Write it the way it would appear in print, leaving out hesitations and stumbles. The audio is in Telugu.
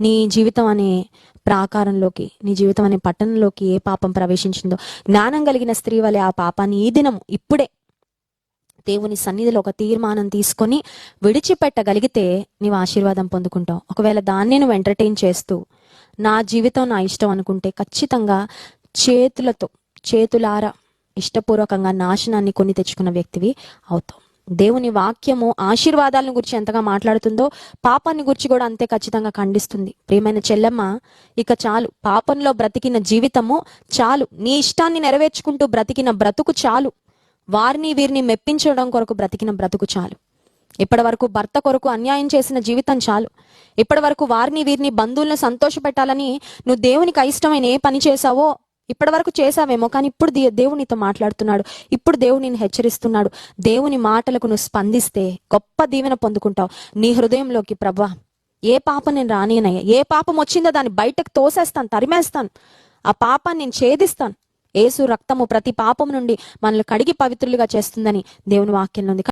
నీ జీవితం అనే ప్రాకారంలోకి, నీ జీవితం అనే పట్టణంలోకి ఏ పాపం ప్రవేశించిందో, జ్ఞానం కలిగిన స్త్రీ వలె ఆ పాపాన్ని ఈ దినం ఇప్పుడే దేవుని సన్నిధిలో ఒక తీర్మానం తీసుకొని విడిచిపెట్టగలిగితే నీవు ఆశీర్వాదం పొందుకుంటావు. ఒకవేళ దాన్ని నువ్వు ఎంటర్టైన్ చేస్తూ నా జీవితం నా ఇష్టం అనుకుంటే ఖచ్చితంగా చేతులారా ఇష్టపూర్వకంగా నాశనాన్ని కొని తెచ్చుకున్న వ్యక్తివి అవుతావు. దేవుని వాక్యము ఆశీర్వాదాలను గురించి ఎంతగా మాట్లాడుతుందో పాపాన్ని గురించి కూడా అంతే ఖచ్చితంగా ఖండిస్తుంది. ప్రియమైన చెల్లెమ్మ, ఇక చాలు, పాపంలో బ్రతికిన జీవితము చాలు, నీ ఇష్టాన్ని నెరవేర్చుకుంటూ బ్రతికిన బ్రతుకు చాలు, వారిని వీరిని మెప్పించడం కొరకు బ్రతికిన బ్రతుకు చాలు. ఇప్పటి వరకు భర్త కొరకు అన్యాయం చేసిన జీవితం చాలు. ఇప్పటి వరకు వారిని వీరిని బంధువులను సంతోషపెట్టాలని నువ్వు దేవునికి అయిష్టమైన ఏ పని చేశావో, ఇప్పటి వరకు చేసావేమో, కానీ ఇప్పుడు దేవుడు నీతో మాట్లాడుతున్నాడు. ఇప్పుడు దేవుడు నిన్ను హెచ్చరిస్తున్నాడు. దేవుని మాటలకు నువ్వు స్పందిస్తే గొప్ప దీవెన పొందుకుంటావు. నీ హృదయంలోకి, ప్రభా ఏ పాపం నేను రానియనయ్యా, ఏ పాపం వచ్చిందో దాన్ని బయటకు తోసేస్తాను, తరిమేస్తాను, ఆ పాపాన్ని నేను ఛేదిస్తాను. యేసు రక్తము ప్రతి పాపం నుండి మనల్ని కడిగి పవిత్రులుగా చేస్తుందని దేవుని వాక్యంలో ఉంది.